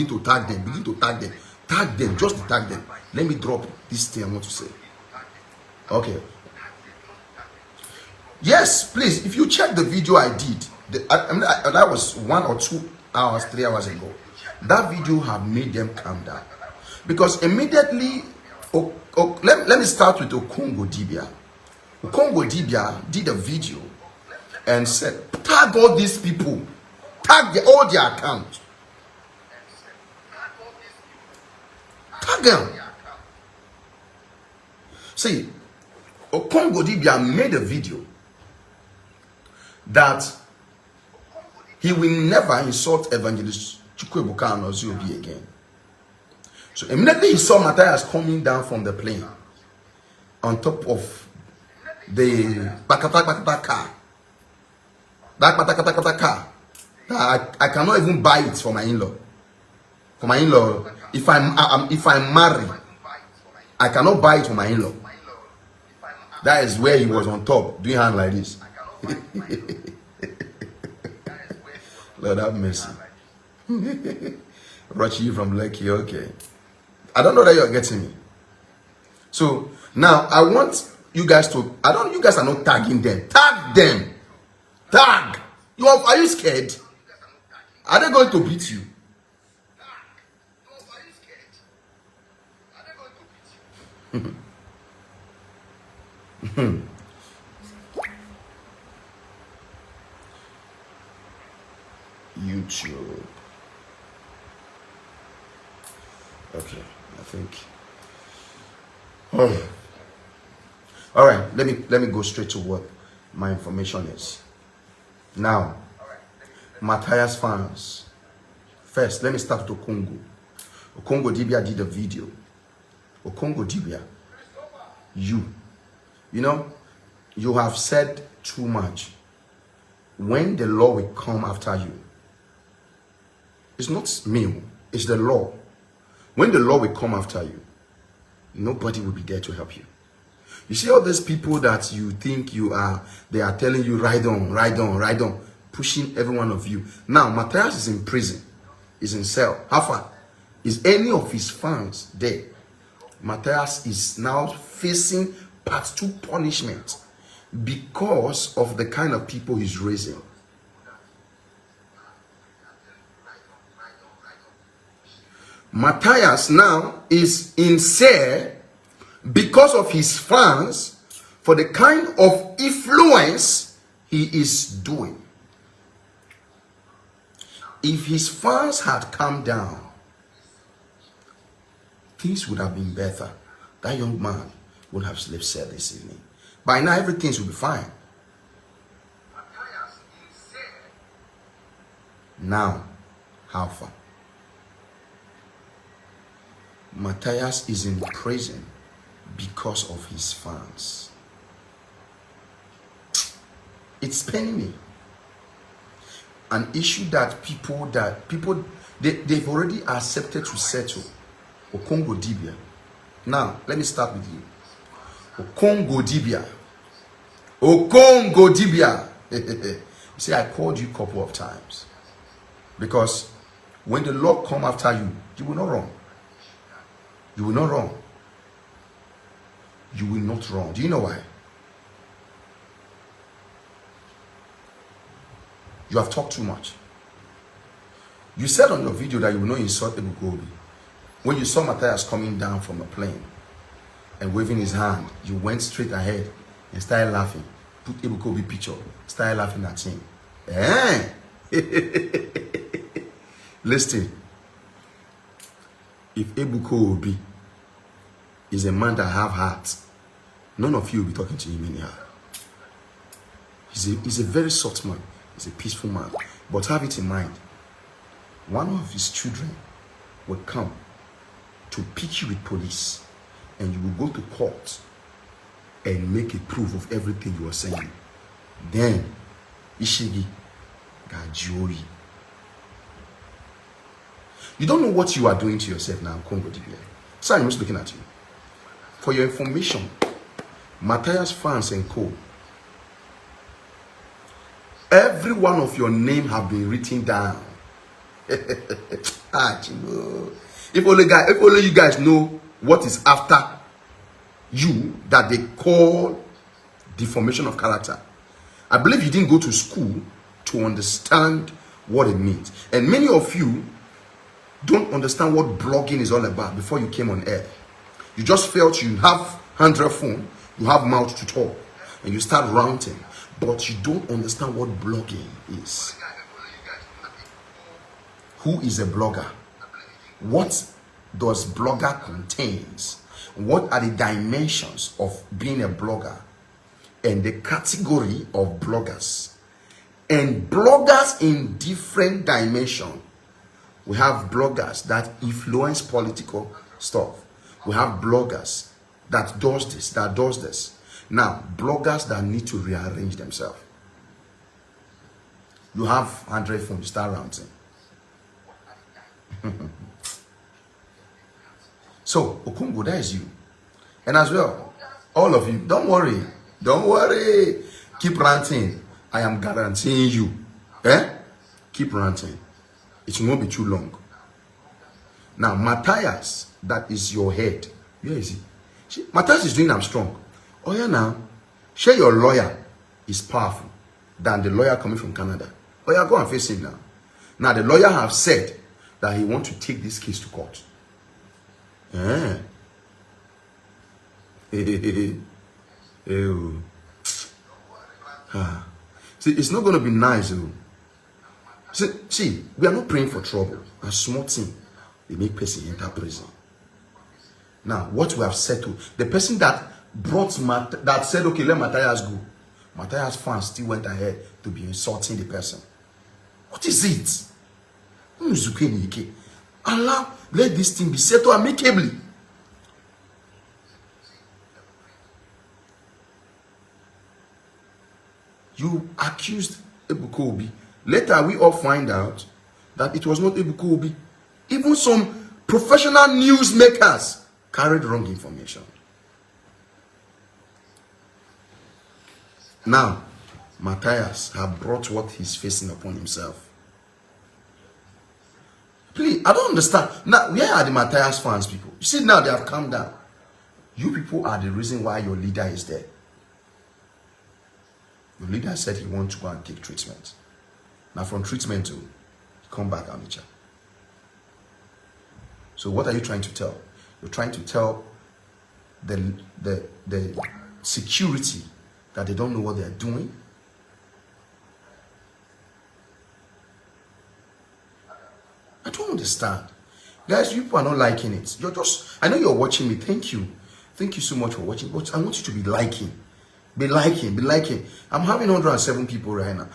begin to tag them. Tag them, just tag them. Let me drop this thing I want to say. Okay. Yes, please, if you check the video I did, that was 1 or 2 hours, 3 hours ago. That video have made them calm down. Because immediately, let me start with Okongwu Dibia. Okongwu Dibia did a video and said, tag all these people. Tag all their accounts. Tag them. See, Okongwu Dibia made a video that he will never insult Evangelist Chukwuebuka and Oziobi again. So immediately he saw Mathias coming down from the plane on top of the bakata car. That bakata car. I cannot even buy it for my in-law. For my in-law, if I'm married, I cannot buy it for my in-law. That is where he was on top, doing hand like this. Lord have mercy. Rachi from Lekki, okay. I don't know that you're getting me. So now I want you guys to, you guys are not tagging them. Tag them. Tag. Are you scared? Are they going to beat you? YouTube. Okay, I think. Oh. All right, let me go straight to what my information is. Now, Mathias fans. First, let me start with Okongwu. Okongwu Dibia did a video. Okongwu Dibia, you know, you have said too much. When the law will come after you, it's not me, it's the law. When the law will come after you, nobody will be there to help you. You see all these people that you think they are telling you ride on, pushing every one of you. Now, Mathias is in prison, is in cell. How far? Is any of his fans there? Mathias is now facing part 2 punishment because of the kind of people he's raising. Mathias now is in cell because of his fans for the kind of influence he is doing. If his fans had calmed down, things would have been better. That young man would have slept cell this evening. By now, everything will be fine. Now, how far? Mathias is in prison because of his fans. It's paining me. An issue that they've already accepted to settle. Okongwu Dibia. Now, let me start with you. Okongwu Dibia. Okongwu Dibia. You see, I called you a couple of times. Because when the law come after you, you will not run. You will not run. You will not run. Do you know why? You have talked too much. You said on your video that you will not insult Ebukobi. When you saw Mathias coming down from a plane and waving his hand, you went straight ahead and started laughing. Put Ebukobi picture. Started laughing at him. Eh? Listen. If Ebukobi is a man that have heart, none of you will be talking to him anyhow. He's a very soft man. He's a peaceful man. But have it in mind, one of his children will come to pick you with police, and you will go to court and make a proof of everything you are saying. Then, Ishi Gajori. You don't know what you are doing to yourself now, Okongwu Dibia. So I'm just looking at you. For your information, Mathias fans and co, every one of your name have been written down If only you guys know what is after you that they call deformation of character. I believe you didn't go to school to understand what it means. And many of you don't understand what blogging is all about before you came on air. You just felt you have Android phone, you have mouth to talk, and you start ranting. But you don't understand what blogging is. Who is a blogger? What does blogger contains? What are the dimensions of being a blogger? And the category of bloggers. And bloggers in different dimensions. We have bloggers that influence political stuff. We have bloggers that does this, that does this. Now, bloggers that need to rearrange themselves. You have Android phone, you start ranting. So, Okongwu, that is you. And as well, all of you, don't worry. Don't worry. Keep ranting. I am guaranteeing you. Keep ranting. It will not be too long. Now, Mathias, that is your head. Where is he? Mathias is doing I'm strong. Oh yeah, now. Share your lawyer is powerful than the lawyer coming from Canada. Oh yeah, go and face him now. Now, the lawyer have said that he want to take this case to court. See, it's not going to be nice. See, we are not praying for trouble. A small thing, they make person enter prison. Now, what we have said to the person that brought that said, okay, let Mathias go. Mathias fans still went ahead to be insulting the person. What is it? Allah, let this thing be settled amicably. You accused Ebuka Obi. Later, we all find out that it was not Ebuka Obi. Even some professional newsmakers carried wrong information. Now, Mathias has brought what he's facing upon himself. Please, I don't understand. Now, where are the Mathias fans, people? You see, now they have calmed down. You people are the reason why your leader is there. Your leader said he wants to go and take treatment. Now, from treatment to come back on the chat. So, what are you trying to tell? You're trying to tell the security that they don't know what they're doing. I don't understand. Guys, people are not liking it. You're just, I know you're watching me. Thank you. Thank you so much for watching. But I want you to be liking. Be liking. I'm having 107 people right now.